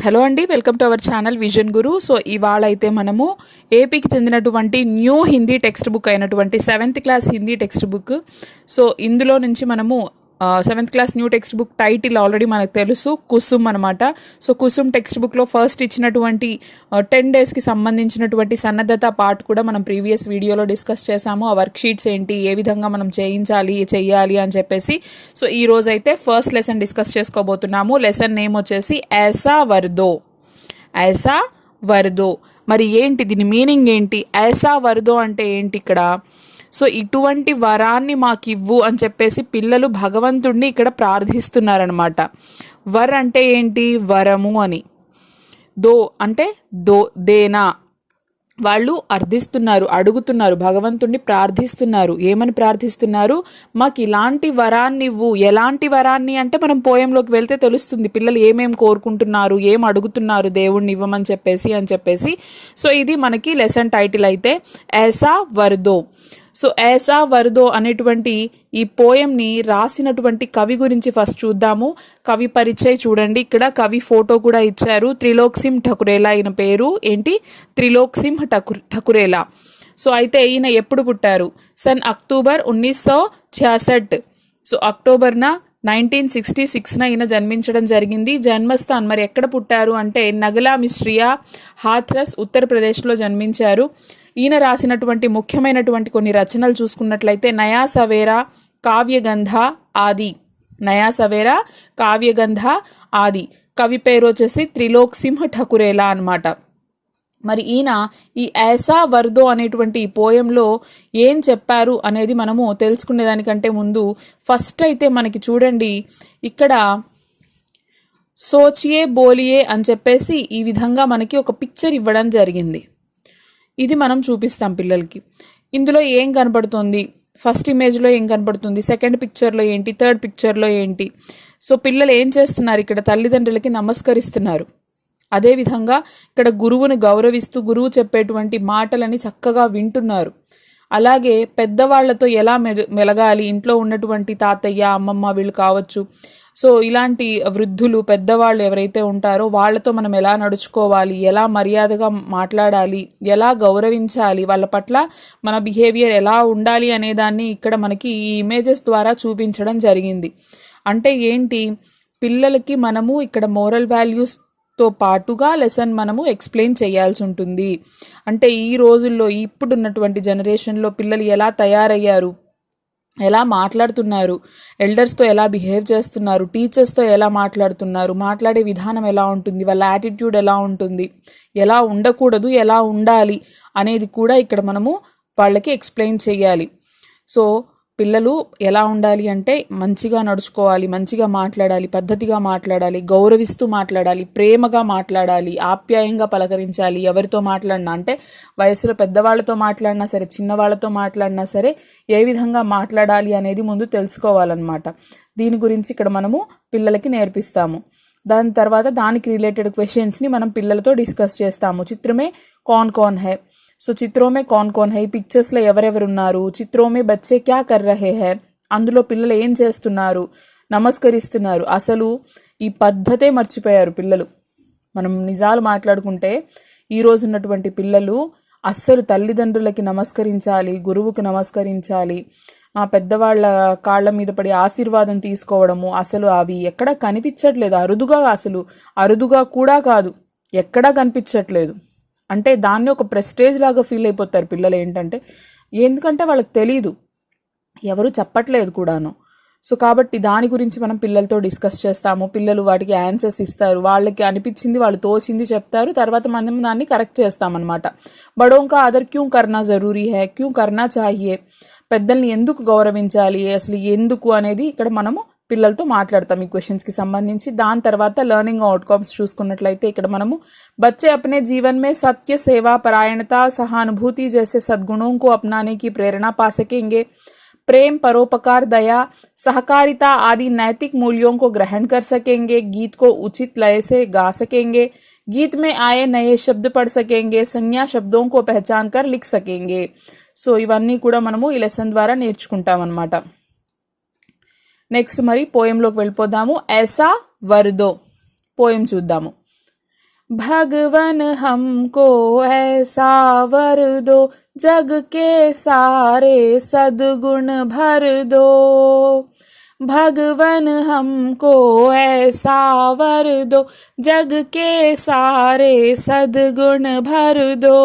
Hello అండి, welcome to our channel vision Guru. So ఇవాళ అయితే మనము ఏపీకి చెందినటువంటి న్యూ హిందీ టెక్స్ట్ బుక్ అయినటువంటి 7th class Hindi text book. So ఇందులో నుంచి మనము 7th class new text book title already మనకు తెలుసు, కుసుమ్ అనమాట. సో కుసుమ్ టెక్స్ట్ బుక్లో ఫస్ట్ ఇచ్చినటువంటి 10 డేస్కి సంబంధించినటువంటి సన్నద్ధత పార్ట్ కూడా మనం ప్రీవియస్ వీడియోలో డిస్కస్ చేసాము. ఆ వర్క్ షీట్స్ ఏంటి, ఏ విధంగా మనం చెయ్యాలి అని చెప్పేసి. సో ఈ రోజు అయితే ఫస్ట్ లెసన్ డిస్కస్ చేసుకోబోతున్నాము. లెసన్ నేమ్ వచ్చేసి ఐసా వర్దో. మరి ఏంటి దీని మీనింగ్ ఏంటి? ఐసా వర్దో అంటే ఏంటి ఇక్కడ? సో ఇటువంటి వరాన్ని మాకు ఇవ్వు అని చెప్పేసి పిల్లలు భగవంతుడిని ఇక్కడ ప్రార్థిస్తున్నారనమాట. వర్ అంటే ఏంటి? వరము అని. దో అంటే దేనా. వాళ్ళు అడుగుతున్నారు, భగవంతుడిని ప్రార్థిస్తున్నారు. ఏమని ప్రార్థిస్తున్నారు? మాకు ఇలాంటి వరాన్ని ఇవ్వు. ఎలాంటి వరాన్ని అంటే మనం పోయంలోకి వెళ్తే తెలుస్తుంది పిల్లలు ఏమేమి కోరుకుంటున్నారు, ఏం అడుగుతున్నారు దేవుణ్ణి ఇవ్వమని చెప్పేసి. సో ఇది మనకి లెసన్ టైటిల్ అయితే ఐసా వర్దో. సో ఐసా వర్దో అనేటువంటి ఈ పోయంని రాసినటువంటి కవి గురించి ఫస్ట్ చూద్దాము. కవి పరిచయం చూడండి, ఇక్కడ కవి ఫోటో కూడా ఇచ్చారు. త్రిలోక్ సింహ్ ఠకురేలా. ఈయన పేరు ఏంటి? త్రిలోక్ సింహ్ ఠకురేలా. సో అయితే ఈయన ఎప్పుడు పుట్టారు? సన్ అక్టోబర్ 1966. సో అక్టోబర్న 1966న ఈయన జన్మించడం జరిగింది. జన్మస్థాన్ మరి ఎక్కడ పుట్టారు అంటే నగలా మిశ్రియా, హాథ్రస్, ఉత్తరప్రదేశ్లో జన్మించారు. ఈయన రాసినటువంటి ముఖ్యమైనటువంటి కొన్ని రచనలు చూసుకున్నట్లయితే నయా సవేరా, కావ్యగంధ ఆది. కవి పేరు వచ్చేసి త్రిలోక్ సింహ్ ఠకురేలా అనమాట. మరి ఈయన ఈ ఐసా వర్దో అనేటువంటి ఈ పోయంలో ఏం చెప్పారు అనేది మనము తెలుసుకునేదానికంటే ముందు ఫస్ట్ అయితే మనకి చూడండి, ఇక్కడ సోచియే బోలియే అని చెప్పేసి ఈ విధంగా మనకి ఒక పిక్చర్ ఇవ్వడం జరిగింది. ఇది మనం చూపిస్తాం పిల్లలకి. ఇందులో ఏం కనపడుతుంది? ఫస్ట్ ఇమేజ్లో ఏం కనపడుతుంది, సెకండ్ పిక్చర్లో ఏంటి, థర్డ్ పిక్చర్లో ఏంటి? సో పిల్లలు ఏం చేస్తున్నారు? ఇక్కడ తల్లిదండ్రులకి నమస్కరిస్తున్నారు. అదేవిధంగా ఇక్కడ గురువుని గౌరవిస్తూ గురువు చెప్పేటువంటి మాటలని చక్కగా వింటున్నారు. అలాగే పెద్దవాళ్లతో ఎలా మెలగాలి, ఇంట్లో ఉన్నటువంటి తాతయ్య, అమ్మమ్మ వీళ్ళు కావచ్చు. సో ఇలాంటి వృద్ధులు, పెద్దవాళ్ళు ఎవరైతే ఉంటారో వాళ్ళతో మనం ఎలా నడుచుకోవాలి, ఎలా మర్యాదగా మాట్లాడాలి, ఎలా గౌరవించాలి, వాళ్ళ పట్ల మన బిహేవియర్ ఎలా ఉండాలి అనేదాన్ని ఇక్కడ మనకి ఈ ఇమేజెస్ ద్వారా చూపించడం జరిగింది. అంటే ఏంటి, పిల్లలకి మనము ఇక్కడ మోరల్ వాల్యూస్తో పాటుగా లెసన్ మనము ఎక్స్ప్లెయిన్ చేయాల్సి ఉంటుంది. అంటే ఈ రోజుల్లో ఇప్పుడున్నటువంటి జనరేషన్లో పిల్లలు ఎలా తయారయ్యారు, ఎలా మాట్లాడుతున్నారు, ఎల్డర్స్తో ఎలా బిహేవ్ చేస్తున్నారు, టీచర్స్తో ఎలా మాట్లాడుతున్నారు, మాట్లాడే విధానం ఎలా ఉంటుంది, వాళ్ళ యాటిట్యూడ్ ఎలా ఉంటుంది, ఎలా ఉండకూడదు, ఎలా ఉండాలి అనేది కూడా ఇక్కడ మనము వాళ్ళకి ఎక్స్ప్లెయిన్ చేయాలి. సో పిల్లలు ఎలా ఉండాలి అంటే మంచిగా నడుచుకోవాలి, మంచిగా మాట్లాడాలి, పద్ధతిగా మాట్లాడాలి, గౌరవిస్తూ మాట్లాడాలి, ప్రేమగా మాట్లాడాలి, ఆప్యాయంగా పలకరించాలి. ఎవరితో మాట్లాడినా అంటే వయసులో పెద్దవాళ్ళతో మాట్లాడినా సరే, చిన్నవాళ్ళతో మాట్లాడినా సరే ఏ విధంగా మాట్లాడాలి అనేది ముందు తెలుసుకోవాలన్నమాట. దీని గురించి ఇక్కడ మనము పిల్లలకి నేర్పిస్తాము. దాని తర్వాత దానికి రిలేటెడ్ క్వశ్చన్స్ని మనం పిల్లలతో డిస్కస్ చేస్తాము. చిత్రమే కౌన్ హై. సో చిత్రోమే కౌన్ హై, పిక్చర్స్లో ఎవరెవరు ఉన్నారు, చిత్రోమే బచ్చే క్యా కర్ రహే హై, అందులో పిల్లలు ఏం చేస్తున్నారు, నమస్కరిస్తున్నారు. అసలు ఈ పద్ధతే మర్చిపోయారు పిల్లలు. మనం నిజాలు మాట్లాడుకుంటే ఈరోజు ఉన్నటువంటి పిల్లలు అస్సలు తల్లిదండ్రులకి నమస్కరించాలి, గురువుకి నమస్కరించాలి, పెద్దవాళ్ళ కాళ్ళ మీద పడి ఆశీర్వాదం తీసుకోవడము అసలు అవి ఎక్కడా కనిపించట్లేదు. అరుదుగా కూడా కాదు, ఎక్కడా కనిపించట్లేదు. అంటే దాన్ని ఒక ప్రెస్టేజ్ లాగా ఫీల్ అయిపోతారు పిల్లలు. ఏంటంటే ఎందుకంటే వాళ్ళకి తెలీదు, ఎవరు చెప్పట్లేదు కూడాను. సో కాబట్టి దాని గురించి మనం పిల్లలతో డిస్కస్ చేస్తాము. పిల్లలు వాటికి ఆన్సర్స్ ఇస్తారు, వాళ్ళకి అనిపించింది వాళ్ళు తోచింది చెప్తారు, తర్వాత మనం దాన్ని కరెక్ట్ చేస్తామన్నమాట. బడోంకా ఆదర్ క్యూ కర్నా జరూరీ హై, క్యూ కర్నా చాహియే, పెద్దల్ని ఎందుకు గౌరవించాలి, అసలు ఎందుకు అనేది ఇక్కడ మనము పిల్లలతో మాట్లాడతాం ఈ క్వశ్చన్స్కి సంబంధించి. దాని తర్వాత లెర్నింగ్ అవుట్కమ్స్ చూసుకున్నట్లయితే ఇక్కడ మనము बच्चे अपने जीवन में सत्य, सेवा, परायणता, सहानुभूति जैसे सद्गुणों को अपनाने की प्रेरणा पा सकेंगे. प्रेम, परोपकार, दया, सहकारिता आदि नैतिक मूल्यों को ग्रहण कर सकेंगे. गीत को उचित लय से गा सकेंगे. गीत में आए नए शब्द पढ़ सकेंगे. संज्ञा शब्दों को पहचान कर लिख सकेंगे. సో ఇవన్నీ కూడా మనము ఈ లెసన్ ద్వారా నేర్చుకుంటాం అన్నమాట. నెక్స్ట్ మరి పోయంలోకి వెళ్ళిపోదాము. ఐసా వర్దో పోయం చూద్దాము. भगवन हमको ऐसा वर दो, जग के सारे सद्गुण भर दो। भगवन हमको ऐसा वर दो, जग के सारे सद्गुण भर दो।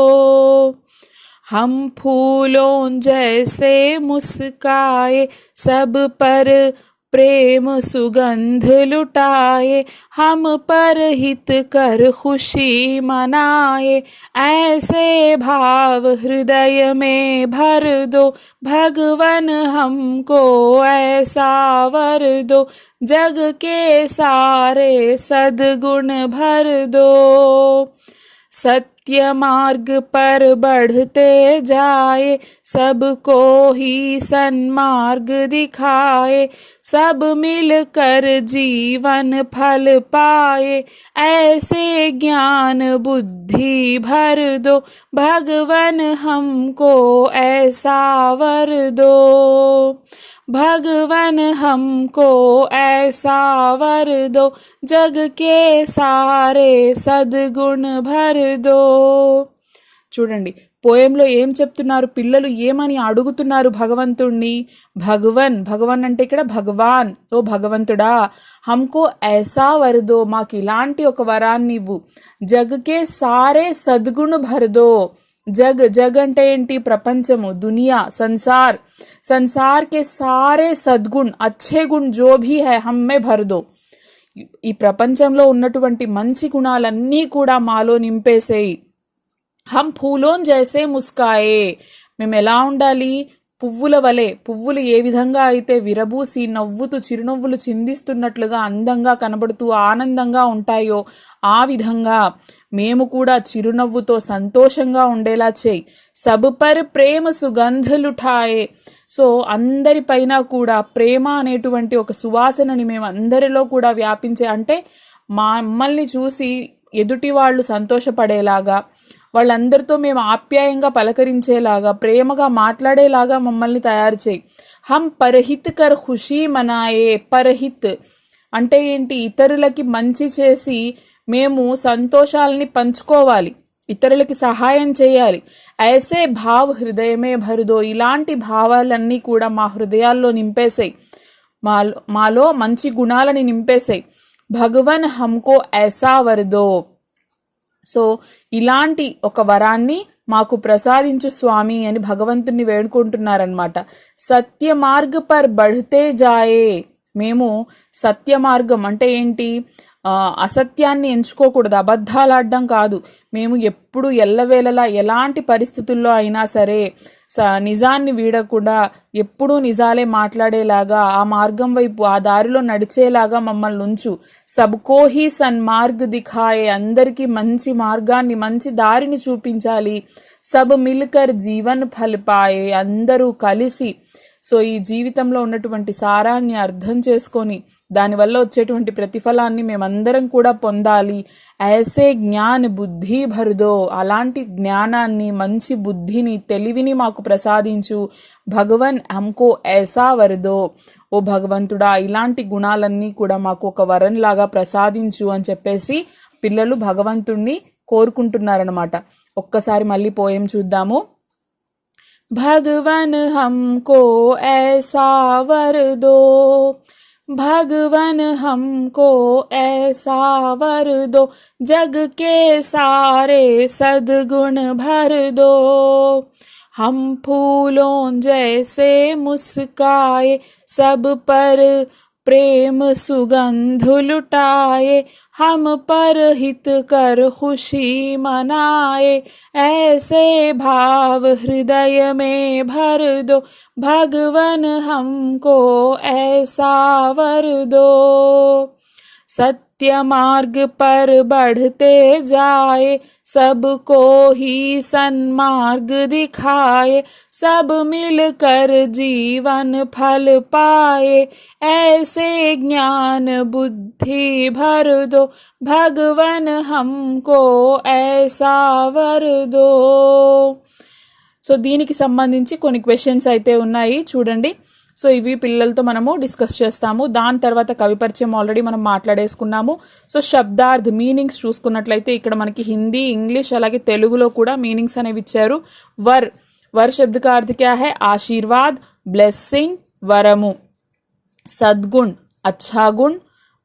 हम फूलों जैसे मुस्काए, सब पर प्रेम सुगंध लुटाए, हम पर हित कर खुशी मनाए, ऐसे भाव हृदय में भर दो। भगवन हमको ऐसा वर दो, जग के सारे सद्गुण भर दो। सत्य मार्ग पर बढ़ते जाए, सबको ही सन्मार्ग दिखाए, सब मिलकर जीवन फल पाए, ऐसे ज्ञान बुद्धि भर दो। भगवन हमको ऐसा वर दो। भगवन हमको ऐसा वर दो, जग के सारे సద్గుణ భర్ దో। చూడండి పోయంలో ఏం చెప్తున్నారు పిల్లలు, ఏమని అడుగుతున్నారు భగవంతుణ్ణి? భగవన్ అంటే ఇక్కడ భగవాన్, ఓ భగవంతుడా, హమ్కో ఐసా వర్ దో, మాకు ఇలాంటి ఒక వరాన్ని ఇవ్వు। జగకే సారే సద్గుణ భర్ దో, జగ్ అంటే ఏంటి? ప్రపంచము, దునియా, సంసార్ కే సారే సద్గుణ్ అచ్చే గుణ్ జో భీ హై హమ్మే భర్ దో। ఈ ప్రపంచంలో ఉన్నటువంటి మంచి గుణాలన్నీ కూడా మాలో నింపేసేయి। హమ్ ఫూలోన్ జైసే ముస్కాయే, మేము ఎలా ఉండాలి? పువ్వుల వలె, పువ్వులు ఏ విధంగా అయితే విరబూసి నవ్వుతూ చిరునవ్వులు చిందిస్తున్నట్లుగా అందంగా కనబడుతూ ఆనందంగా ఉంటాయో ఆ విధంగా మేము కూడా చిరునవ్వుతో సంతోషంగా ఉండేలా చేయి। సబ్ పర్ ప్రేమ సుగంధలుఠాయే, సో అందరిపైన కూడా ప్రేమ అనేటువంటి ఒక సువాసనని మేము అందరిలో కూడా వ్యాపించే, అంటే మమ్మల్ని చూసి ఎదుటి వాళ్ళు సంతోషపడేలాగా, వాళ్ళందరితో మేము ఆప్యాయంగా పలకరించేలాగా, ప్రేమగా మాట్లాడేలాగా మమ్మల్ని తయారు చేయి। హమ్ పరహిత్ కర్ ఖుషీ మనాయే, పరహిత్ అంటే ఏంటి? ఇతరులకి మంచి చేసి మేము సంతోషాలని పంచుకోవాలి, ఇతరులకి సహాయం చేయాలి। ఐసే భావ్ హృదయమే భరుదో, ఇలాంటి భావాలన్నీ కూడా మా హృదయాల్లో నింపేసాయి, మాలో మంచి గుణాలని నింపేసాయి। భగవన్ హమ్కో ఐసా వరదో, సో ఇలాంటి ఒక వరాన్ని మాకు ప్రసాదించు స్వామి అని భగవంతుని వేడుకుంటున్నారనమాట। సత్య మార్గ పర్ బఢతే జాయే, మేము సత్య మార్గం అంటే ఏంటి? అసత్యాన్ని ఎంచుకోకూడదు, అబద్ధాలు ఆడడం కాదు, మేము ఎప్పుడు ఎల్లవేళలా ఎలాంటి పరిస్థితుల్లో అయినా సరే నిజాన్ని వీడకుండా ఎప్పుడూ నిజాలే మాట్లాడేలాగా ఆ మార్గం వైపు, ఆ దారిలో నడిచేలాగా మమ్మల్ని ఉంచు। సబ్కోహి సన్మార్గ్ దిఖాయే, అందరికీ మంచి మార్గాన్ని, మంచి దారిని చూపించాలి। సబ్ మిల్కర్ జీవన్ ఫల్ పాయే, అందరూ కలిసి, సో ఈ జీవితంలో ఉన్నటువంటి సారాన్ని అర్థం చేసుకొని దానివల్ల వచ్చేటువంటి ప్రతిఫలాన్ని మేమందరం కూడా పొందాలి। ఐసే జ్ఞాన్ బుద్ధి భర్దో, అలాంటి జ్ఞానాన్ని, మంచి బుద్ధిని, తెలివిని మాకు ప్రసాదించు। భగవన్ హమ్కో ఐసా వరదో, ఓ భగవంతుడా, ఇలాంటి గుణాలన్నీ కూడా మాకు ఒక వరంలాగా ప్రసాదించు అని చెప్పేసి పిల్లలు భగవంతుణ్ణి కోరుకుంటున్నారనమాట। ఒక్కసారి మళ్ళీ పోయం చూద్దాము। भगवन हमको ऐसा वर दो, भगवन हमको ऐसा वर दो, जग के सारे सद्गुण भर दो। हम फूलों जैसे मुस्काए, सब पर प्रेम सुगंध लुटाए, हम पर हित कर खुशी मनाए, ऐसे भाव हृदय में भर दो। भगवन हमको ऐसा वर दो। सत्य मार्ग पर बढ़ते जाए, सबको ही सन्मार्ग दिखाए, सब मिलकर जीवन फल पाए, ऐसे ज्ञान बुद्धि भर दो। भगवन हमको ऐसा वर दो। సో దీనికి సంబంధించి కొన్ని క్వశ్చన్స్ అయితే ఉన్నాయి చూడండి। సో ఇవి పిల్లలతో మనము డిస్కస్ చేస్తాము. దాని తర్వాత కవి పరిచయం ఆల్రెడీ మనం మాట్లాడేసుకున్నాము. సో శబ్దార్థ్ మీనింగ్స్ చూసుకున్నట్లయితే ఇక్కడ మనకి హిందీ, ఇంగ్లీష్ అలాగే తెలుగులో కూడా మీనింగ్స్ అనేవి ఇచ్చారు. వర్ वर शब्द का अर्थ क्या है? आशीर्वाद, ब्लेसिंग, वरमु. सद्गुण अच्छा गुण,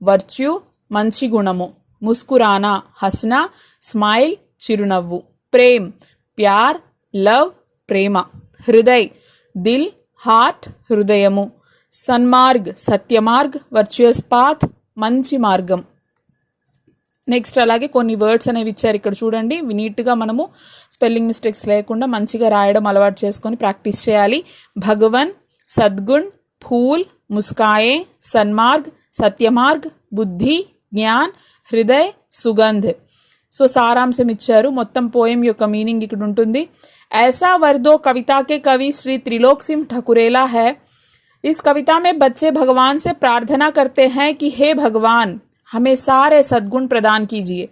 वर्च्यू मंची गुणमु. मुस्कुराना हंसना, स्माइल चिरुनव्वु. प्रेम प्यार, लव प्रेम. हृदय दिल, हार्ट हृदयमु. सन्मार्ग सत्यमार्ग, वर्च्युअस पाथ मंची मार्गम. నెక్స్ట్ అలాగే కొన్ని వర్డ్స్ అనేవి ఇచ్చారు ఇక్కడ చూడండి. నీట్గా మనము స్పెల్లింగ్ మిస్టేక్స్ లేకుండా మంచిగా రాయడం అలవాటు చేసుకొని ప్రాక్టీస్ చేయాలి. భగవన్, సద్గుణ్, ఫూల్, ముస్కాయే, సన్మార్గ్, సత్యమార్గ్, బుద్ధి, జ్ఞాన్, హృదయ్, సుగంధ్. సో సారాంశం ఇచ్చారు. మొత్తం పోయం యొక్క మీనింగ్ ఇక్కడ ఉంటుంది. ऐसा वर्दो कविता के कवि श्री त्रिलोक सिंह ठकुरेला है. इस कविता में बच्चे भगवान से प्रार्थना करते हैं कि हे भगवान, हमें सारे सद्गुण प्रदान कीजिए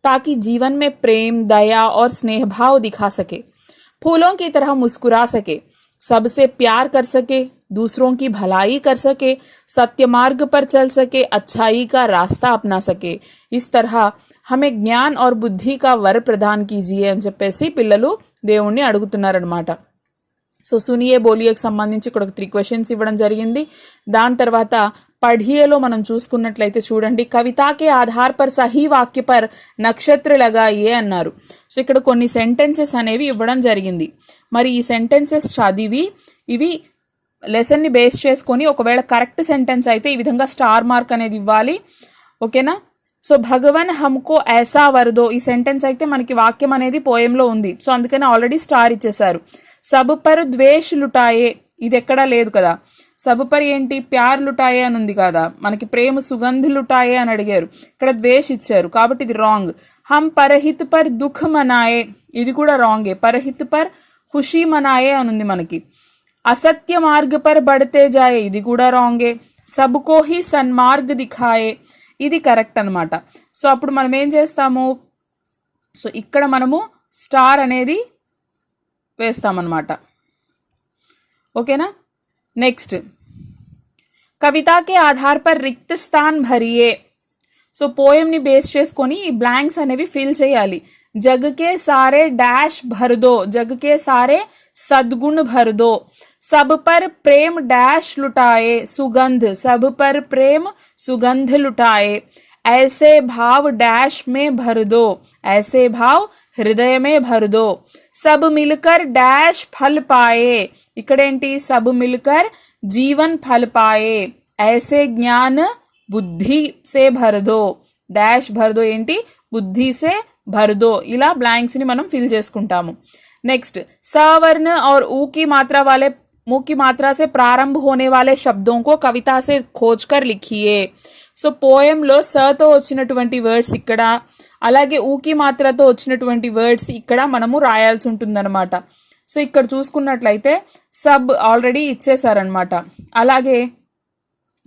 ताकि जीवन में प्रेम, दया और स्नेह भाव दिखा सके, फूलों की तरह मुस्कुरा सके, सबसे प्यार कर सके, दूसरों की भलाई कर सके, सत्य मार्ग पर चल सके, अच्छाई का रास्ता अपना सके. इस तरह हमें ज्ञान और बुद्धि का वर प्रदान कीजिए అని చెప్పేసి పిల్లలు దేవుణ్ణి అడుగుతున్నారనమాట. సో సునియే బోలియేకి సంబంధించి ఇక్కడ 3 క్వశ్చన్స్ ఇవ్వడం జరిగింది. దాని తర్వాత పढ़िएలో మనం చూసుకున్నట్లయితే చూడండి, కవితాకే ఆధార్ పర్ సహీ వాక్య పర్ నక్షత్ర లగాయే అన్నారు. సో ఇక్కడ కొన్ని సెంటెన్సెస్ అనేవి ఇవ్వడం జరిగింది. మరి ఈ సెంటెన్సెస్ చదివి ఇవి లెసన్ని బేస్ చేసుకొని ఒకవేళ కరెక్ట్ సెంటెన్స్ అయితే ఈ విధంగా స్టార్ మార్క్ అనేది ఇవ్వాలి. ఓకేనా? సో భగవన్ హమ్కో ఐసా వరదో ఈ సెంటెన్స్ అయితే మనకి వాక్యం అనేది పోయంలో ఉంది. సో అందుకని ఆల్రెడీ స్టార్ ఇచ్చేసారు. సబ్ పర్ ద్వేష్ లుటాయే ఇది ఎక్కడా లేదు కదా. సబ్ పర్ ఏంటి? ప్యార్ లుటాయే అని ఉంది కదా. మనకి ప్రేమ సుగంధ్ లుటాయే అని అడిగారు, ఇక్కడ ద్వేష్ ఇచ్చారు కాబట్టి ఇది రాంగ్. హమ్ పరహిత్ పర్ దుఃఖ్ మనాయే ఇది కూడా రాంగే. పరహిత్ పర్ ఖుషీ మనాయే అని ఉంది మనకి. అసత్య మార్గ పర్ బడితే జాయే ఇది కూడా రాంగే. సబ్కో హీ సన్మార్గ్ దిఖాయే ఇది కరెక్ట్ అనమాట. సో అప్పుడు మనం ఏం చేస్తాము? సో ఇక్కడ మనము స్టార్ అనేది వేస్తామన్నమాట. ఓకేనా? నెక్స్ట్ కవితాకే ఆధార్ పర్ రిక్త స్థాన్ భరియే. సో పోయంని బేస్ చేసుకొని ఈ బ్లాంక్స్ అనేవి ఫిల్ చేయాలి. జగకే సారే డాష్ భర్దో, జగకే సారే సద్గుణ భర్దో. सब पर प्रेम डैश लुटाए सुगंध, सब पर प्रेम सुगंध लुटाए. ऐसे भाव डैश में भर दो, ऐसे भाव हृदय में भर दो. सब मिलकर डैश फल पाए इकड़ेंटी सब मिलकर जीवन फल पाए. ऐसे ज्ञान बुद्धि से भर दो, डैश भर दो ఏంటి? बुद्धि से भर दो. ఇలా బ్లాంక్స్ ని మనం ఫిల్ చేసుకుంటాము. నెక్స్ట్ सवर्ण और ऊ की मात्रा वाले मुंह की मात्रा से प्रारंभ होने वाले शब्दों को कविता से खोजकर लिखिए. సో పోయంలో సతో వచ్చినటువంటి వర్డ్స్ ఇక్కడ, అలాగే ఊకి మాత్రతో వచ్చినటువంటి వర్డ్స్ ఇక్కడ మనము రాయాల్సి ఉంటుందన్నమాట. సో ఇక్కడ చూసుకున్నట్లయితే సబ్ ఆల్రెడీ ఇచ్చేసారనమాట. అలాగే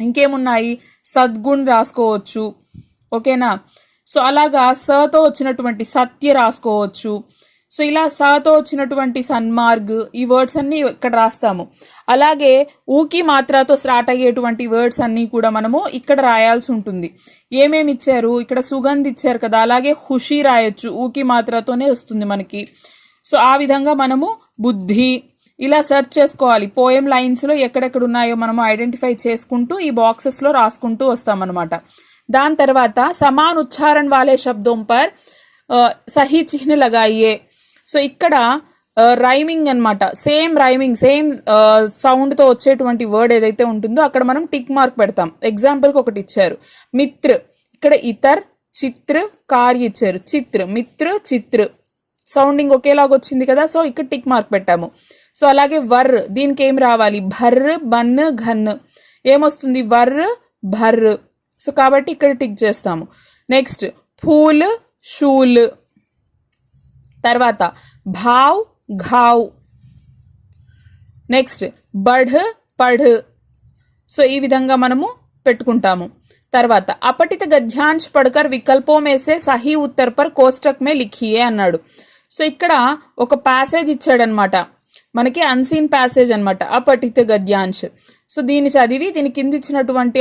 ఇంకేమున్నాయి? సద్గుణ్ రాసుకోవచ్చు. ఓకేనా? సో అలాగా సతో వచ్చినటువంటి సత్య రాసుకోవచ్చు. సో ఇలా సతో వచ్చినటువంటి సన్మార్గ్ ఈ వర్డ్స్ అన్నీ ఇక్కడ రాస్తాము. అలాగే ఊకి మాత్రతో స్టార్ట్ అయ్యేటువంటి వర్డ్స్ అన్నీ కూడా మనము ఇక్కడ రాయాల్సి ఉంటుంది. ఏమేమి ఇచ్చారు? ఇక్కడ సుగంధ్ ఇచ్చారు కదా, అలాగే ఖుషి రాయొచ్చు, ఊకి మాత్రతోనే వస్తుంది మనకి. సో ఆ విధంగా మనము బుద్ధి ఇలా సెర్చ్ చేసుకోవాలి. పోయం లైన్స్లో ఎక్కడెక్కడ ఉన్నాయో మనము ఐడెంటిఫై చేసుకుంటూ ఈ బాక్సెస్లో రాసుకుంటూ వస్తామన్నమాట. దాని తర్వాత సమాన్ ఉచ్చారణ వాలే శబ్దం పర్ సహీ చిహ్న లగాయే. సో ఇక్కడ రైమింగ్ అనమాట. సేమ్ రైమింగ్, సేమ్ సౌండ్తో వచ్చేటువంటి వర్డ్ ఏదైతే ఉంటుందో అక్కడ మనం టిక్ మార్క్ పెడతాం. ఎగ్జాంపుల్కి ఒకటి ఇచ్చారు మిత్ర, ఇక్కడ ఇతర్, చిత్ర, కార్య ఇచ్చారు. చిత్ర, మిత్ర, చిత్ర సౌండింగ్ ఒకేలాగా వచ్చింది కదా. సో ఇక్కడ టిక్ మార్క్ పెట్టాము. సో అలాగే వర్, దీనికి ఏం రావాలి? భర్, బన్, ఘన్ ఏమొస్తుంది? వర్, భర్. సో కాబట్టి ఇక్కడ టిక్ చేస్తాము. నెక్స్ట్ ఫూల్, షూల్. తర్వాత భావ్, ఘావ్. నెక్స్ట్ బఢ్, పఢ్. సో ఈ విధంగా మనము పెట్టుకుంటాము. తర్వాత అపఠిత గద్యాంశ్ పడకర్ వికల్పో మేసే సహీ ఉత్తర్ పర్ కోష్టక్ మే లిఖియే అన్నాడు. సో ఇక్కడ ఒక ప్యాసేజ్ ఇచ్చాడనమాట. మనకి అన్సీన్ ప్యాసేజ్ అనమాట అపఠిత గద్యాంశ్. సో దీన్ని చదివి దీని కింద ఇచ్చినటువంటి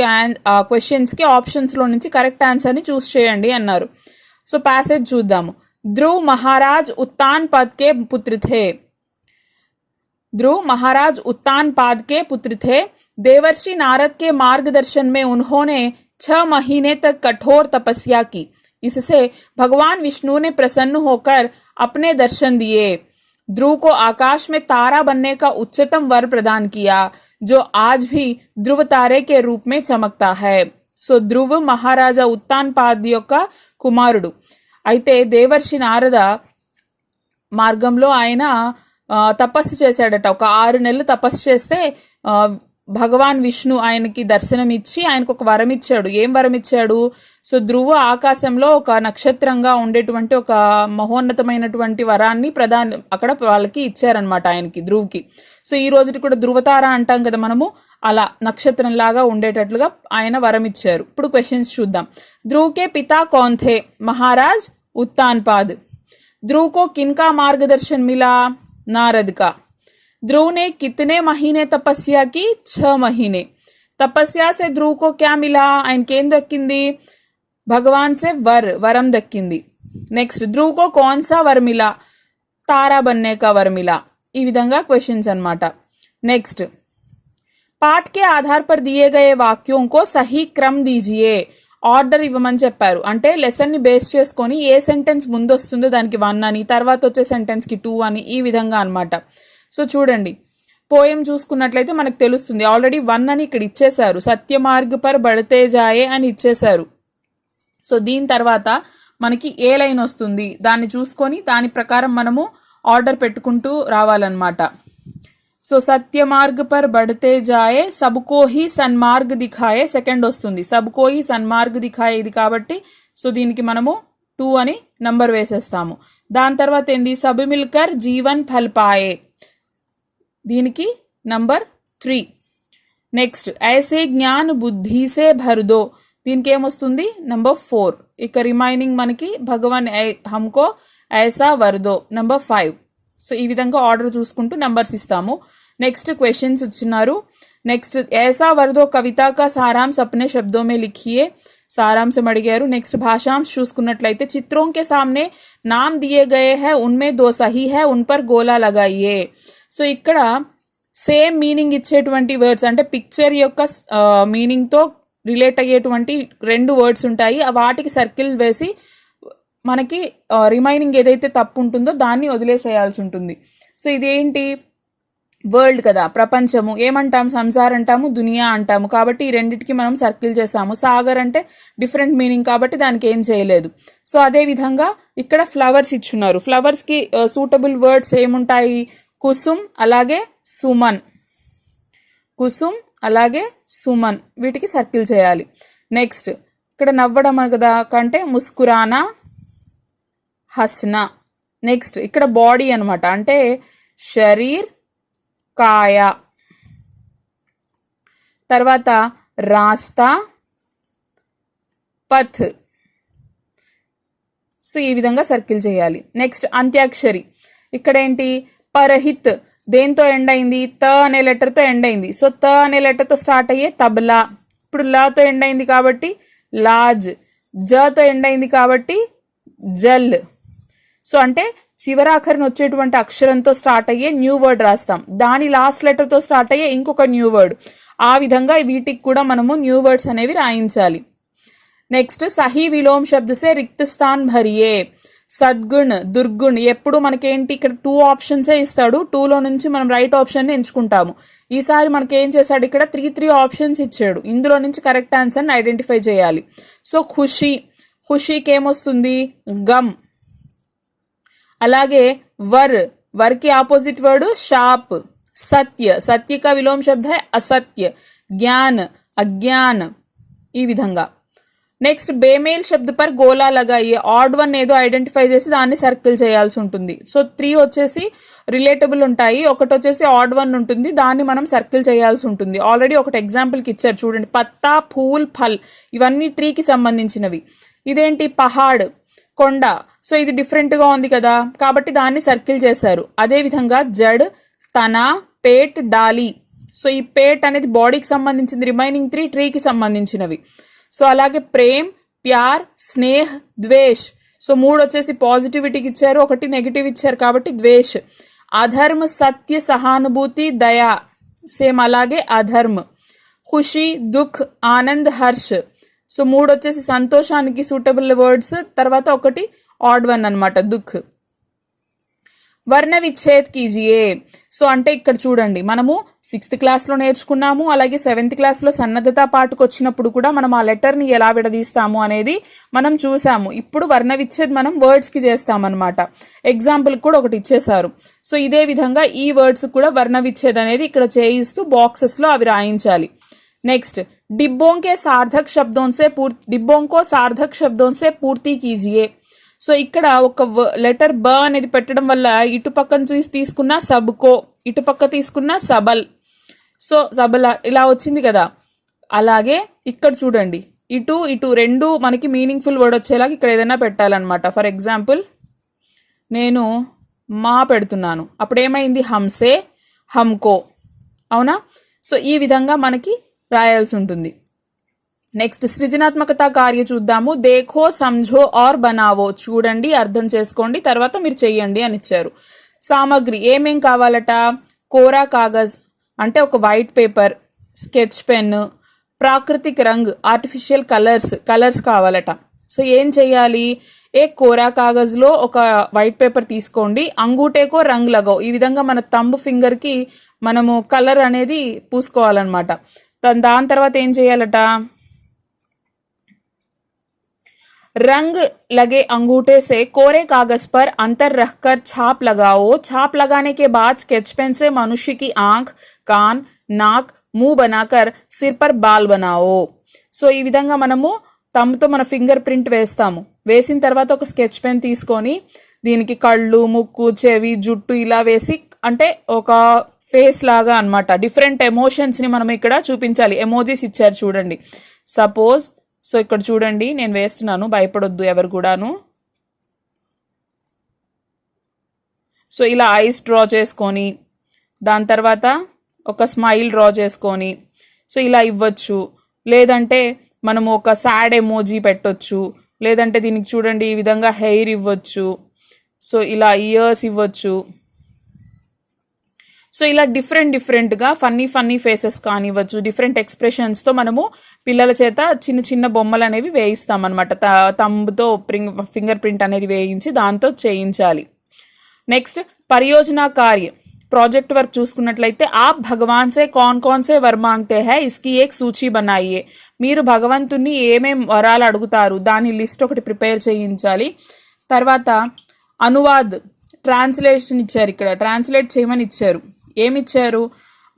క్వశ్చన్స్కి ఆప్షన్స్లో నుంచి కరెక్ట్ ఆన్సర్ని చూస్ చేయండి అన్నారు. సో ప్యాసేజ్ చూద్దాము. ध्रुव महाराज उत्तानपाद के पुत्र थे. ध्रुव महाराज उत्तानपाद के पुत्र थे. देवर्षि नारद के मार्गदर्शन में उन्होंने 6 महीने तक कठोर तपस्या की. इससे भगवान विष्णु ने प्रसन्न होकर अपने दर्शन दिए. ध्रुव को आकाश में तारा बनने का उच्चतम वर प्रदान किया, जो आज भी ध्रुव तारे के रूप में चमकता है. సో ధ్రువ మహారాజా ఉత్తాన్పాద్ యొక్క కుమారుడు. అయితే దేవర్షి నారద మార్గంలో ఆయన తపస్సు చేశాడట. ఒక 6 నెలలు తపస్సు చేస్తే భగవాన్ విష్ణు ఆయనకి దర్శనం ఇచ్చి ఆయనకు ఒక వరం ఇచ్చాడు. ఏం వరం ఇచ్చాడు? సో ధ్రువ ఆకాశంలో ఒక నక్షత్రంగా ఉండేటువంటి ఒక మహోన్నతమైనటువంటి వరాన్ని అక్కడ వాళ్ళకి ఇచ్చారనమాట, ఆయనకి ధ్రువ్కి. సో ఈ రోజుకి కూడా ధ్రువతార అంటాం కదా మనము, అలా నక్షత్రంలాగా ఉండేటట్లుగా ఆయన వరం ఇచ్చారు. ఇప్పుడు క్వశ్చన్స్ చూద్దాం. ధ్రువకే పితా కౌన్ थे? महाराज उत्तानपाद. ध्रुव को किनका मार्गदर्शन मिला? नारद का. ध्रुव ने कितने महीने तपस्या की? 6 महीने. तपस्या से ध्रुव को क्या मिला? ఆయనకేం దక్కింది? भगवान से वरम దక్కింది. నెక్స్ట్ ध्रुव को कौन सा वर मिला? तारा बनने का वर मिला. ఈ విధంగా క్వశ్చన్స్ అన్నమాట. నెక్స్ట్ पाठ के आधार पर दिए गए वाक्यों को सही क्रम दीजिए. ఆర్డర్ ఇవ్వమని చెప్పారు. అంటే లెసన్ని బేస్ చేసుకొని ఏ సెంటెన్స్ ముందు వస్తుందో దానికి 1 అని, తర్వాత వచ్చే సెంటెన్స్కి 2 అని, ఈ విధంగా అనమాట. సో చూడండి, పోయం చూసుకున్నట్లయితే మనకు తెలుస్తుంది. ఆల్రెడీ 1 అని ఇక్కడ ఇచ్చేశారు. సత్యమార్గ్ పర్ బడితే జాయే అని ఇచ్చేశారు. సో దీని తర్వాత మనకి ఏ లైన్ వస్తుంది దాన్ని చూసుకొని దాని ప్రకారం మనము ఆర్డర్ పెట్టుకుంటూ రావాలన్నమాట. సో సత్యమార్గ్ పర్ బడితే జాయే సబ్కో హీ సన్మార్గ్ దిఖాయే సెకండ్ వస్తుంది. సబ్కో హీ సన్మార్గ్ దిఖాయే ఇది కాబట్టి సో దీనికి మనము 2 అని నంబర్ వేసేస్తాము. దాని తర్వాత ఏంది? సబ్ మిల్కర్ జీవన్ ఫల్ పాయే, దీనికి నంబర్ 3. నెక్స్ట్ ఐసే జ్ఞాన్ బుద్ధి సే భర్దో, దీనికి ఏమొస్తుంది? నంబర్ 4. ఇక రిమైనింగ్ మనకి భగవాన్ హమ్కో ఐసా వర్దో నంబర్ 5. సో ఈ విధంగా ఆర్డర్ చూసుకుంటూ నంబర్స్ ఇస్తాము. నెక్స్ట్ క్వశ్చన్స్ ఇచ్చినారు. నెక్స్ట్ ऐसा वर्दो कविता का सारांश अपने शब्दों में लिखिए, సారాంశం అడిగారు. నెక్స్ట్ భాషాంశ చూసుకున్నట్లయితే చిత్రోं के सामने नाम दिए गए हैं उनमें 2 सही है उन पर गोला लगाइए. సో ఇక్కడ సేమ్ మీనింగ్ ఇచ్చేటువంటి వర్డ్స్ అంటే పిక్చర్ యొక్క మీనింగ్తో రిలేట్ అయ్యేటువంటి 2 వర్డ్స్ ఉంటాయి. వాటికి సర్కిల్ వేసి మనకి రిమైనింగ్ ఏదైతే తప్పు ఉంటుందో దాన్ని వదిలేసేయాల్సి ఉంటుంది. సో ఇదేంటి? వరల్డ్ కదా, ప్రపంచము. ఏమంటాం? సంసార్ అంటాము, దునియా అంటాము. కాబట్టి ఈ రెండింటికి మనం సర్కిల్ చేసాము. సాగర్ అంటే డిఫరెంట్ మీనింగ్ కాబట్టి దానికి ఏం చేయలేదు. సో అదేవిధంగా ఇక్కడ ఫ్లవర్స్ ఇచ్చున్నారు. ఫ్లవర్స్కి సూటబుల్ వర్డ్స్ ఏముంటాయి? కుసుమ్ అలాగే సుమన్. కుసుమ్ అలాగే సుమన్, వీటికి సర్కిల్ చేయాలి. నెక్స్ట్ ఇక్కడ నవ్వడం కదా కంటే ముస్కురానా హస్నా. నెక్స్ట్ ఇక్కడ బాడీ అనమాట, అంటే శరీర్ కాయ. తర్వాత రాస్తా పథ్. సో ఈ విధంగా సర్కిల్ చేయాలి. నెక్స్ట్ అంత్యాక్షరి. ఇక్కడ ఏంటి? పరహిత్ దేంతో ఎండ్ అయింది? త అనే లెటర్తో ఎండ్ అయింది. సో త అనే లెటర్తో స్టార్ట్ అయ్యే తబలా. ఇప్పుడు లాతో ఎండ్ అయింది కాబట్టి లాజ్. జతో ఎండ్ అయింది కాబట్టి జల్. సో అంటే చివరాఖరిని వచ్చేటువంటి అక్షరంతో స్టార్ట్ అయ్యే న్యూ వర్డ్ రాస్తాం, దాని లాస్ట్ లెటర్తో స్టార్ట్ అయ్యే ఇంకొక న్యూ వర్డ్. ఆ విధంగా వీటికి కూడా మనము న్యూ వర్డ్స్ అనేవి రాయించాలి. నెక్స్ట్ సహీ విలోమ్ శబ్ద సే రిక్త్ స్థాన్ భరియే. సద్గుణ్ దుర్గుణ్. ఎప్పుడు మనకేంటి? ఇక్కడ 2 ఆప్షన్సే ఇస్తాడు. 2లో నుంచి మనం రైట్ ఆప్షన్ని ఎంచుకుంటాము. ఈసారి మనకి ఏం చేశాడు? ఇక్కడ 3 ఆప్షన్స్ ఇచ్చాడు. ఇందులో నుంచి కరెక్ట్ ఆన్సర్ని ఐడెంటిఫై చేయాలి. సో ఖుషి, ఖుషీకి ఏమొస్తుంది? గమ్. అలాగే వర్కి ఆపోజిట్ వర్డ్ షాప్. సత్య, సత్య కా విలోమ శబ్ద హై అసత్య. జ్ఞాన్ అజ్ఞాన్. ఈ విధంగా. నెక్స్ట్ బేమేల్ శబ్ద పర్ గోలా లగాయి. ఆడ్ 1 ఏదో ఐడెంటిఫై చేసి దాన్ని సర్కిల్ చేయాల్సి ఉంటుంది. సో 3 వచ్చేసి రిలేటబుల్ ఉంటాయి, ఒకటి వచ్చేసి ఆడ్ 1 ఉంటుంది, దాన్ని మనం సర్కిల్ చేయాల్సి ఉంటుంది. ఆల్రెడీ ఒకటి ఎగ్జాంపుల్కి ఇచ్చారు చూడండి. పత్తా, ఫూల్, ఫల్ ఇవన్నీ ట్రీకి సంబంధించినవి. ఇదేంటి? పహాడ్ కొండ. సో ఇది డిఫరెంట్గా ఉంది కదా కాబట్టి దాన్ని సర్కిల్ చేశారు. అదేవిధంగా జడ్ తన, పేట్, డాలి. సో ఈ పేట్ అనేది బాడీకి సంబంధించింది, రిమైనింగ్ 3 ట్రీకి సంబంధించినవి. సో అలాగే ప్రేమ్, ప్యార్, స్నేహ్, ద్వేష్. సో 3 వచ్చేసి పాజిటివిటీకి ఇచ్చారు, 1 నెగిటివ్ ఇచ్చారు కాబట్టి ద్వేష్. అధర్మ, సత్య, సహానుభూతి, దయా. సేమ్ అలాగే అధర్మ. ఖుషి, దుఃఖ్, ఆనంద్, హర్ష్. సో 3 వచ్చేసి సంతోషానికి సూటబుల్ వర్డ్స్, తర్వాత 1 ఆడ్ వన్ అనమాట దుఃఖ్. వర్ణ విచ్ఛేద్ కీజియే. సో అంటే ఇక్కడ చూడండి, మనము 6th క్లాస్లో నేర్చుకున్నాము, అలాగే 7th క్లాస్లో సన్నద్ధత పాటుకు వచ్చినప్పుడు కూడా మనం ఆ లెటర్ని ఎలా విడదీస్తాము అనేది మనం చూసాము. ఇప్పుడు వర్ణ విచ్ఛేద్ మనం వర్డ్స్కి చేస్తామన్నమాట. ఎగ్జాంపుల్ కూడా ఒకటి ఇచ్చేసారు. సో ఇదే విధంగా ఈ వర్డ్స్ కూడా వర్ణ విచ్ఛేద్ అనేది ఇక్కడ చేయిస్తూ బాక్సెస్లో అవి రాయించాలి. నెక్స్ట్, डिब्बों के सार्थक शब्दों से पूर्ति कीजिए. సో ఇక్కడ ఒక లెటర్ బ అనేది పెట్టడం వల్ల ఇటు పక్కన తీసుకున్న సబ్కో, ఇటు పక్క తీసుకున్న సబల్. సో సబల ఇలా వచ్చింది కదా. అలాగే ఇక్కడ చూడండి, ఇటు ఇటు రెండు మనకి మీనింగ్ఫుల్ వర్డ్ వచ్చేలాగా ఇక్కడ ఏదైనా పెట్టాలన్నమాట. ఫర్ ఎగ్జాంపుల్ నేను మా పెడుతున్నాను, అప్పుడు ఏమైంది, హంసే, హమ్కో. అవునా? సో ఈ విధంగా మనకి రాయాల్సి ఉంటుంది. నెక్స్ట్, సృజనాత్మకత కార్య చూద్దాము. దేఖో, సంఝో ఆర్ బనావో. చూడండి, అర్థం చేసుకోండి, తర్వాత మీరు చెయ్యండి అని ఇచ్చారు. సామగ్రి ఏమేం కావాలట, కోరా కాగజ్ అంటే ఒక వైట్ పేపర్, స్కెచ్ పెన్, ప్రాకృతిక్ రంగ్ ఆర్టిఫిషియల్ కలర్స్ కావాలట. సో ఏం చెయ్యాలి, ఏ కోరా కాగజ్లో ఒక వైట్ పేపర్ తీసుకోండి, అంగూటేకో రంగ్ లగో. ఈ విధంగా మన థంబ్ ఫింగర్కి మనము కలర్ అనేది పూసుకోవాలన్నమాట. దాని తర్వాత ఏం చేయాలట, रंग लगे अंगूठे से कोरे कागज पर अंतर रखकर छाप लगाओ. छाप लगाने के बाद स्केच पेन से मनुष्य की आंख, कान, नाक, मुंह बनाकर सिर पर बाल बनाओ. సో ఈ విధంగా మనము థంబ్తో మన ఫింగర్ ప్రింట్ వేస్తాము. వేసిన తర్వాత ఒక స్కెచ్ పెన్ తీసుకొని దీనికి కళ్ళు, ముక్కు, చెవి, జుట్టు ఇలా వేసి, అంటే ఒక ఫేస్ లాగా అనమాట. డిఫరెంట్ ఎమోషన్స్ని మనం ఇక్కడ చూపించాలి. ఎమోజీస్ ఇచ్చారు చూడండి. సపోజ్, సో ఇక్కడ చూడండి, నేను వేస్తున్నాను, భయపడొద్దు ఎవరు కూడాను. సో ఇలా ఐస్ డ్రా చేసుకొని, దాని తర్వాత ఒక స్మైల్ డ్రా చేసుకొని, సో ఇలా ఇవ్వచ్చు. లేదంటే మనము ఒక సాడ్ ఎమోజీ పెట్టొచ్చు. లేదంటే దీనికి చూడండి ఈ విధంగా హెయిర్ ఇవ్వచ్చు. సో ఇలా ఇయర్స్ ఇవ్వచ్చు. సో ఇలా డిఫరెంట్గా ఫన్నీ ఫేసెస్ కానివ్వచ్చు, డిఫరెంట్ ఎక్స్ప్రెషన్స్తో మనము పిల్లల చేత చిన్న చిన్న బొమ్మలు అనేవి వేయిస్తామన్నమాట. థంబ్తో ఫింగర్ ప్రింట్ అనేది వేయించి దాంతో చేయించాలి. నెక్స్ట్, పరియోజన కార్య ప్రాజెక్ట్ వర్క్ చూసుకున్నట్లయితే, ఆప్ భగవాన్ సే కౌన్ సే వర్ మాంగ్తే హై ఇస్కి ఏక్ సూచీ బనాయియే. మీరు భగవంతుని ఏమేం వరాలు అడుగుతారు దాని లిస్ట్ ఒకటి ప్రిపేర్ చేయించాలి. తర్వాత అనువాద్, ట్రాన్స్లేషన్ ఇచ్చారు, ఇక్కడ ట్రాన్స్లేట్ చేయమని ఇచ్చారు. ఏమిచ్చారు,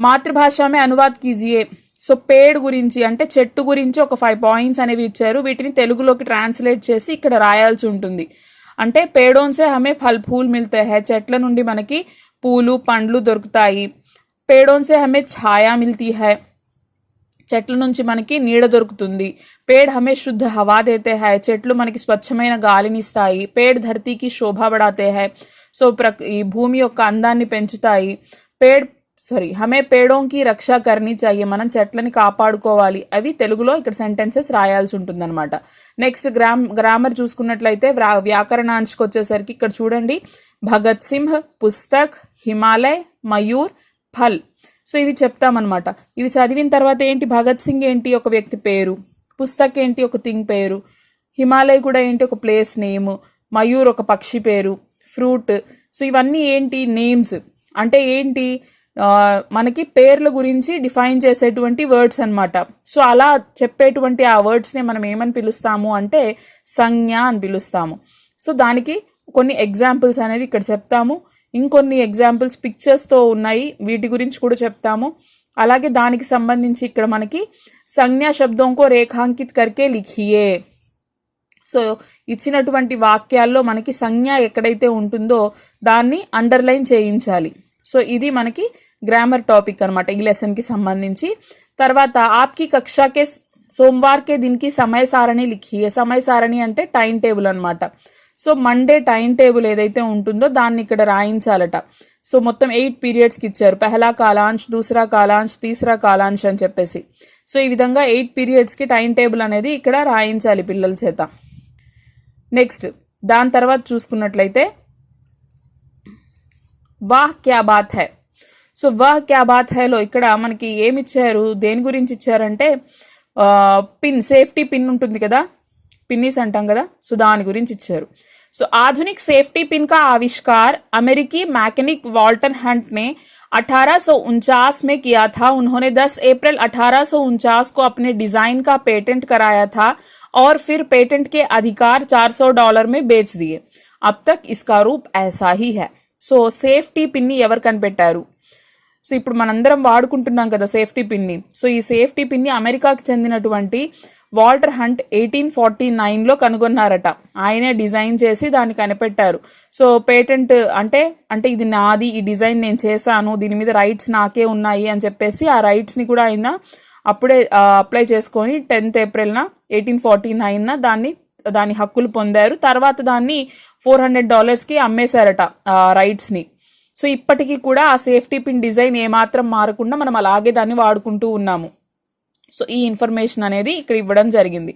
మాతృభాషమే అనువాద్ కీజియే. సో పేడ్ గురించి అంటే చెట్టు గురించి ఒక 5 పాయింట్స్ అనేవి ఇచ్చారు. వీటిని తెలుగులోకి ట్రాన్స్లేట్ చేసి ఇక్కడ రాయాల్సి ఉంటుంది. అంటే పేడోన్సే హమే ఫల్ ఫూల్ మిల్తే హై, చెట్ల నుండి మనకి పూలు పండ్లు దొరుకుతాయి. పేడోన్సే హమే ఛాయా మిల్తీ హై, చెట్ల నుంచి మనకి నీడ దొరుకుతుంది. పేడ్ హమే శుద్ధ హవా దేతే హై, చెట్లు మనకి స్వచ్ఛమైన గాలిని ఇస్తాయి. పేడ్ ధరతీకి శోభా బడాతే హై, సో ఈ భూమి యొక్క అందాన్ని పెంచుతాయి. హమే పేడోంకి రక్ష కర్నీ చాయి, మనం చెట్లని కాపాడుకోవాలి. అవి తెలుగులో ఇక్కడ సెంటెన్సెస్ రాయాల్సి ఉంటుంది అనమాట. నెక్స్ట్, గ్రామర్ చూసుకున్నట్లయితే వ్యాకరణాంశకు వచ్చేసరికి ఇక్కడ చూడండి, భగత్ సింహ్, పుస్తక్, హిమాలయ్, మయూర్, ఫల్. సో ఇవి చెప్తామన్నమాట. ఇవి చదివిన తర్వాత ఏంటి, భగత్ సింగ్ ఏంటి, ఒక వ్యక్తి పేరు. పుస్తక్ ఏంటి, ఒక థింగ్ పేరు. హిమాలయ్ కూడా ఏంటి, ఒక ప్లేస్ నేమ్. మయూర్ ఒక పక్షి పేరు, ఫ్రూట్. సో ఇవన్నీ ఏంటి, నేమ్స్. అంటే ఏంటి, మనకి పేర్ల గురించి డిఫైన్ చేసేటువంటి వర్డ్స్ అనమాట. సో అలా చెప్పేటువంటి ఆ వర్డ్స్ని మనం ఏమని పిలుస్తాము అంటే సంజ్ఞ అని పిలుస్తాము. సో దానికి కొన్ని ఎగ్జాంపుల్స్ అనేవి ఇక్కడ చెప్తాము. ఇంకొన్ని ఎగ్జాంపుల్స్ పిక్చర్స్తో ఉన్నాయి, వీటి గురించి కూడా చెప్తాము. అలాగే దానికి సంబంధించి ఇక్కడ మనకి సంజ్ఞా శబ్దోంకో రేఖాంకిత్ కర్కే లిఖియే. సో ఇచ్చినటువంటి వాక్యాల్లో మనకి సంజ్ఞ ఎక్కడైతే ఉంటుందో దాన్ని అండర్లైన్ చేయించాలి. సో ఇది మనకి గ్రామర్ టాపిక్ అనమాట ఈ లెసన్కి సంబంధించి. తర్వాత ఆప్కి కక్షాకే సోమవార్కే దీనికి సమయ సారణి లిఖియే. సమయ సారణి అంటే టైం టేబుల్ అనమాట. సో మండే టైం టేబుల్ ఏదైతే ఉంటుందో దాన్ని ఇక్కడ రాయించాలట. సో మొత్తం 8 పీరియడ్స్కి ఇచ్చారు, పెహలా కాలాంశ్, దూసరా కాలాంశ్, తీసరా కాలాంశ్ అని చెప్పేసి. సో ఈ విధంగా 8 పీరియడ్స్కి టైం టేబుల్ అనేది ఇక్కడ రాయించాలి పిల్లల చేత. నెక్స్ట్ దాని తర్వాత చూసుకున్నట్లయితే వాహ్ క్యా బాత్ హై. సో వాహ్ క్యా బాత్ హైలో ఇక్కడ మనకి ఏమి ఇచ్చారు, దేని గురించి ఇచ్చారంటే పిన్, సేఫ్టీ పిన్ ఉంటుంది కదా, పిన్నీస్ అంటాం కదా, సో దాని గురించి ఇచ్చారు. సో आधुनिक सेफ्टी पिन का आविष्कार अमेरिकी मैकेनिक वाल्टन हंट ने 1849 में किया था. उन्होंने 10 अप्रैल 1849 को अपने डिजाइन का पेटेंट कराया था और फिर पेटेंट के अधिकार $400 में बेच दिए. अब तक इसका रूप ऐसा ही है. సో సేఫ్టీ పిన్ని ఎవరు కనిపెట్టారు? సో ఇప్పుడు మనందరం వాడుకుంటున్నాం కదా సేఫ్టీ పిన్ని. సో ఈ సేఫ్టీ పిన్ని అమెరికాకి చెందినటువంటి వాల్టర్ హంట్ 1849లో కనుగొన్నారట. ఆయనే డిజైన్ చేసి దాన్ని కనిపెట్టారు. సో పేటెంట్ అంటే ఇది నాది, ఈ డిజైన్ నేను చేశాను, దీని మీద రైట్స్ నాకే ఉన్నాయి అని చెప్పేసి ఆ రైట్స్ని కూడా ఆయన అప్పుడే అప్లై చేసుకొని 10th ఏప్రిల్న 1849 దాని హక్కులు పొందారు. తర్వాత దాన్ని $400కి అమ్మేశారట రైట్స్ని. సో ఇప్పటికీ కూడా ఆ సేఫ్టీ పిన్ డిజైన్ ఏమాత్రం మారకుండా మనం అలాగే దాన్ని వాడుకుంటూ ఉన్నాము. సో ఈ ఇన్ఫర్మేషన్ అనేది ఇక్కడ ఇవ్వడం జరిగింది.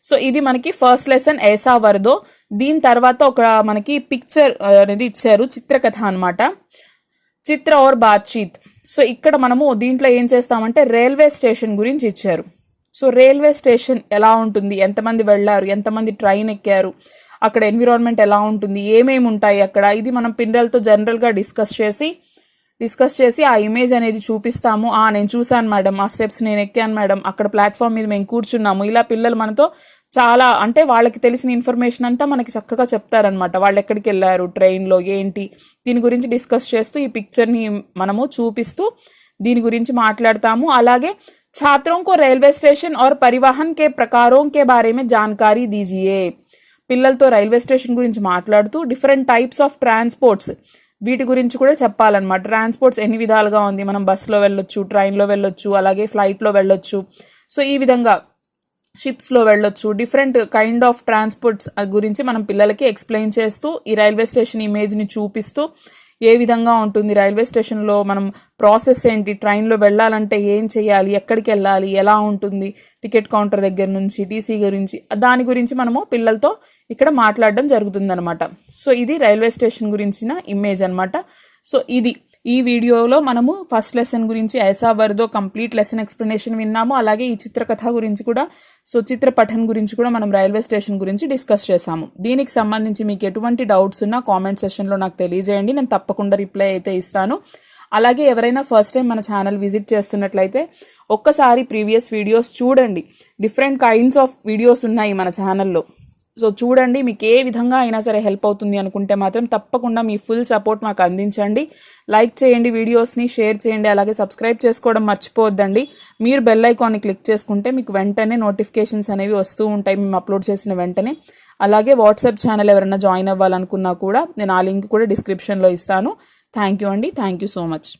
సో ఇది మనకి ఫస్ట్ లెసన్ ఐసా వర్దో. దీని తర్వాత ఒక మనకి పిక్చర్ అనేది ఇచ్చారు, చిత్రకథ అనమాట, చిత్ర और బాత్చీత్. సో ఇక్కడ మనము దీంట్లో ఏం చేస్తామంటే రైల్వే స్టేషన్ గురించి ఇచ్చారు. సో రైల్వే స్టేషన్ ఎలా ఉంటుంది, ఎంతమంది వెళ్ళారు, ఎంతమంది ట్రైన్ ఎక్కారు, అక్కడ ఎన్విరాన్మెంట్ ఎలా ఉంటుంది, ఏమేమి ఉంటాయి అక్కడ, ఇది మనం పిల్లలతో జనరల్గా డిస్కస్ చేసి ఆ ఇమేజ్ అనేది చూపిస్తాము. నేను చూశాను మేడం, ఆ స్టెప్స్ నేను ఎక్కాను మేడం, అక్కడ ప్లాట్ఫామ్ మీద మేము కూర్చున్నాము. ఇలా పిల్లలు మనతో చాలా అంటే వాళ్ళకి తెలిసిన ఇన్ఫర్మేషన్ అంతా మనకి చక్కగా చెప్తారనమాట. వాళ్ళు ఎక్కడికి వెళ్ళారు, ట్రైన్లో ఏంటి, దీని గురించి డిస్కస్ చేస్తూ ఈ పిక్చర్ని మనము చూపిస్తూ దీని గురించి మాట్లాడతాము. అలాగే छात्रों को रेलवे स्टेशन और परिवहन के प्रकारों के बारे में जानकारी दीजिए. పిల్లలతో రైల్వే స్టేషన్ గురించి మాట్లాడుతూ డిఫరెంట్ టైప్స్ ఆఫ్ ట్రాన్స్పోర్ట్స్ వీటి గురించి కూడా చెప్పాలన్నమాట. ట్రాన్స్పోర్ట్స్ ఎన్ని విధాలుగా ఉంది, మనం బస్సులో వెళ్ళొచ్చు, ట్రైన్లో వెళ్ళొచ్చు, అలాగే ఫ్లైట్లో వెళ్ళొచ్చు. సో ఈ విధంగా షిప్స్లో వెళ్ళొచ్చు, డిఫరెంట్ కైండ్ ఆఫ్ ట్రాన్స్పోర్ట్స్ గురించి మనం పిల్లలకి ఎక్స్ప్లెయిన్ చేస్తూ ఈ రైల్వే స్టేషన్ ఇమేజ్ని చూపిస్తూ ఏ విధంగా ఉంటుంది, రైల్వే స్టేషన్లో మనం ప్రాసెస్ ఏంటి, ట్రైన్లో వెళ్ళాలంటే ఏం చేయాలి, ఎక్కడికి వెళ్ళాలి, ఎలా ఉంటుంది, టికెట్ కౌంటర్ దగ్గర నుంచి టీసీ గురించి, దాని గురించి మనము పిల్లలతో ఇక్కడ మాట్లాడడం జరుగుతుందనమాట. సో ఇది రైల్వే స్టేషన్ గురించిన ఇమేజ్ అనమాట. సో ఈ వీడియోలో మనము ఫస్ట్ లెసన్ గురించి ఐసా వర్దో కంప్లీట్ లెసన్ ఎక్స్ప్లెనేషన్ విన్నాము. అలాగే ఈ చిత్రకథ గురించి కూడా, సో చిత్రపఠన్ గురించి కూడా మనం రైల్వే స్టేషన్ గురించి డిస్కస్ చేసాము. దీనికి సంబంధించి మీకు ఎటువంటి డౌట్స్ ఉన్నా కామెంట్ సెషన్లో నాకు తెలియజేయండి, నేను తప్పకుండా రిప్లై అయితే ఇస్తాను. అలాగే ఎవరైనా ఫస్ట్ టైం మన ఛానల్ విజిట్ చేస్తున్నట్లయితే ఒక్కసారి ప్రీవియస్ వీడియోస్ చూడండి. డిఫరెంట్ కైండ్స్ ఆఫ్ వీడియోస్ ఉన్నాయి మన ఛానల్లో. సో చూడండి, మీకు ఏ విధంగా అయినా సరే హెల్ప్ అవుతుంది అనుకుంటే మాత్రం తప్పకుండా మీ ఫుల్ సపోర్ట్ మాకు అందించండి. లైక్ చేయండి, వీడియోస్ని షేర్ చేయండి, అలాగే సబ్స్క్రైబ్ చేసుకోవడం మర్చిపోవద్దండి. మీరు బెల్ ఐకాన్ని క్లిక్ చేసుకుంటే మీకు వెంటనే నోటిఫికేషన్స్ అనేవి వస్తూ ఉంటాయి మేము అప్లోడ్ చేసిన వెంటనే. అలాగే వాట్సాప్ ఛానల్ ఎవరైనా జాయిన్ అవ్వాలనుకున్నా కూడా నేను ఆ లింక్ కూడా డిస్క్రిప్షన్లో ఇస్తాను. థ్యాంక్ యూ అండి, థ్యాంక్ యూ సో మచ్.